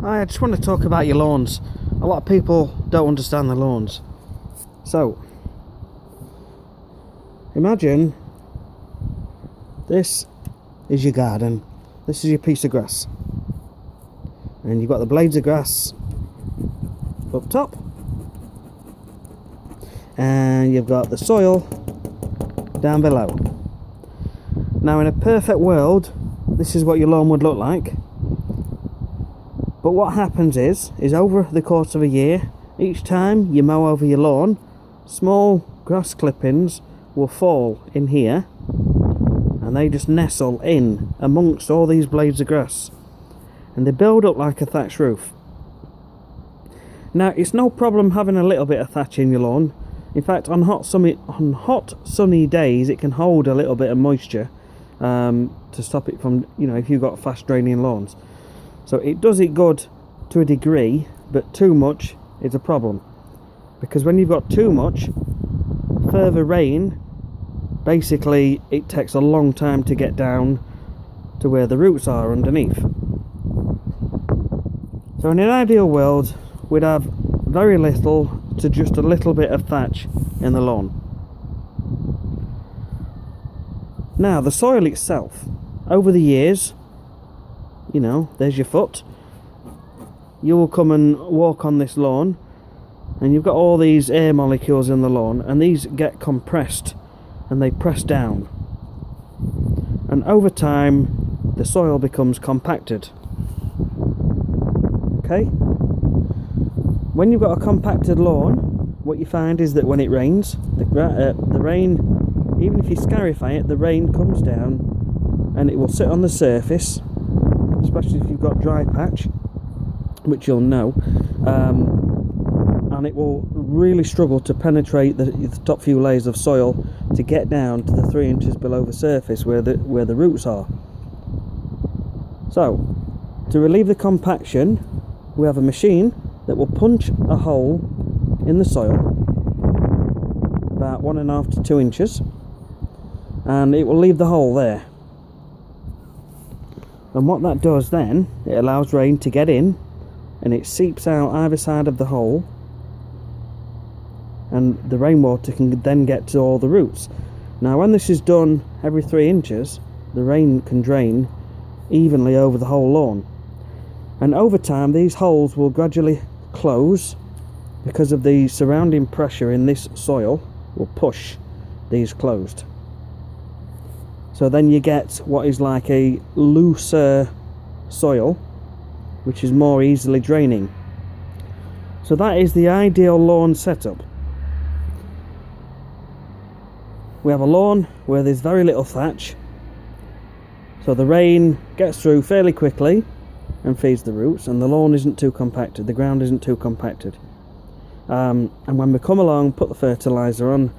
I just want to talk about your lawns. A lot of people don't understand the lawns. So, imagine this is your garden. This is your piece of grass. And you've got the blades of grass up top. And you've got the soil down below. Now, in a perfect world, this is what your lawn would look like. But what happens is over the course of a year, each time you mow over your lawn, small grass clippings will fall in here, and they just nestle in amongst all these blades of grass, and they build up like a thatch roof. Now, it's no problem having a little bit of thatch in your lawn. In fact, on hot sunny days, it can hold a little bit of moisture to stop it from, if you've got fast draining lawns. So it does it good to a degree, but too much is a problem. Because when you've got too much, further rain, basically it takes a long time to get down to where the roots are underneath. So in an ideal world, we'd have very little to just a little bit of thatch in the lawn. Now, the soil itself, over the years, there's your foot. You will come and walk on this lawn, and you've got all these air molecules in the lawn, and these get compressed and they press down. And over time, the soil becomes compacted. Okay? When you've got a compacted lawn, what you find is that when it rains, the rain, even if you scarify it, the rain comes down and it will sit on the surface, especially if you've got dry patch, which you'll know, and it will really struggle to penetrate the top few layers of soil to get down to the 3 inches below the surface where the roots are. So, to relieve the compaction, we have a machine that will punch a hole in the soil about 1.5 to 2 inches, and it will leave the hole there. And what that does then, it allows rain to get in, and it seeps out either side of the hole, and the rainwater can then get to all the roots. Now, when this is done every 3 inches, the rain can drain evenly over the whole lawn. And over time, these holes will gradually close because of the surrounding pressure in this soil will push these closed. So then you get what is like a looser soil, which is more easily draining. So that is the ideal lawn setup. We have a lawn where there's very little thatch, so the rain gets through fairly quickly and feeds the roots, and the lawn isn't too compacted, the ground isn't too compacted. And when we come along, put the fertiliser on,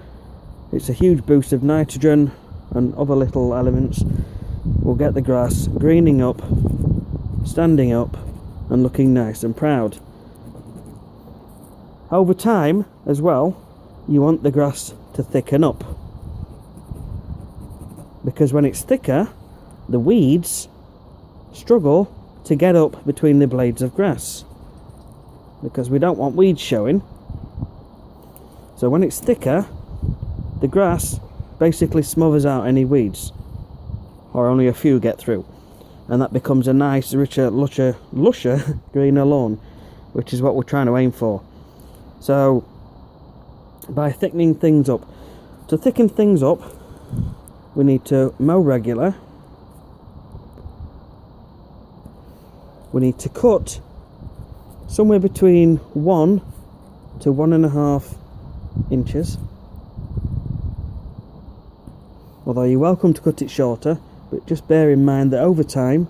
it's a huge boost of nitrogen and other little elements. Will get the grass greening up, standing up, and looking nice and proud. Over time as well, you want the grass to thicken up, because when it's thicker, the weeds struggle to get up between the blades of grass, because we don't want weeds showing. So when it's thicker, the grass basically smothers out any weeds, or only a few get through, and that becomes a nice, richer, lusher greener lawn, which is what we're trying to aim for. So by thickening things up, to thicken things up, we need to mow regular. We need to cut somewhere between 1 to 1.5 inches. Although you're welcome to cut it shorter, but just bear in mind that over time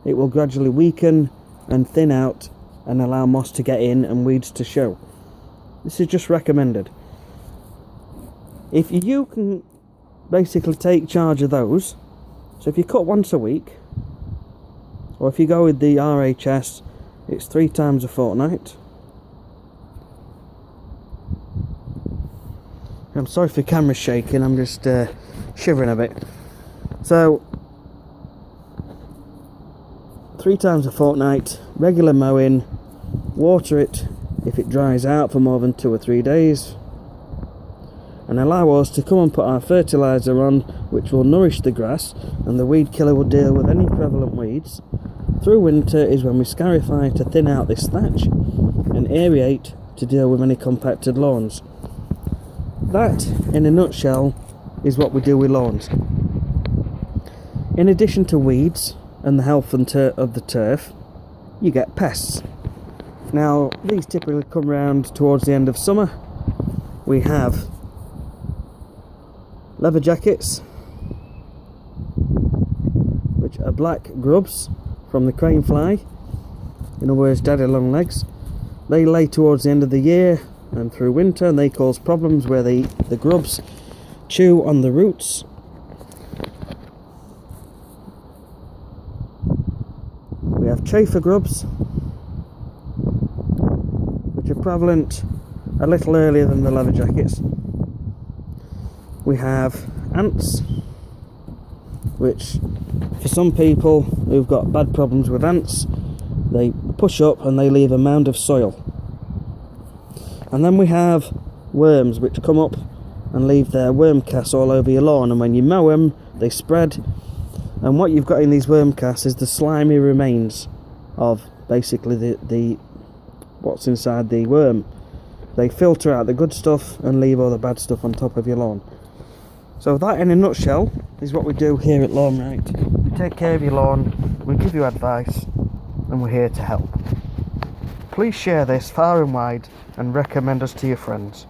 it will gradually weaken and thin out and allow moss to get in and weeds to show. This is just recommended. If you can basically take charge of those, so if you cut once a week, or if you go with the RHS, it's 3 times a fortnight. I'm sorry if the camera's shaking, I'm just shivering a bit. So 3 times a fortnight, regular mowing, water it if it dries out for more than 2 or 3 days, and allow us to come and put our fertiliser on, which will nourish the grass, and the weed killer will deal with any prevalent weeds. Through winter is when we scarify to thin out this thatch and aerate to deal with any compacted lawns. That, in a nutshell, is what we do with lawns. In addition to weeds and the health and of the turf, you get pests. Now, these typically come round towards the end of summer. We have leather jackets, which are black grubs from the crane fly, in other words daddy long legs. They lay towards the end of the year and through winter, and they cause problems where the grubs chew on the roots. We have chafer grubs, which are prevalent a little earlier than the leather jackets. We have ants, which for some people who've got bad problems with ants, they push up and they leave a mound of soil. And then we have worms, which come up and leave their worm casts all over your lawn, and when you mow them they spread, and what you've got in these worm casts is the slimy remains of basically the what's inside the worm. They filter out the good stuff and leave all the bad stuff on top of your lawn. So that, in a nutshell, is what we do here at LawnRight. We take care of your lawn, we give you advice, and we're here to help. Please share this far and wide and recommend us to your friends.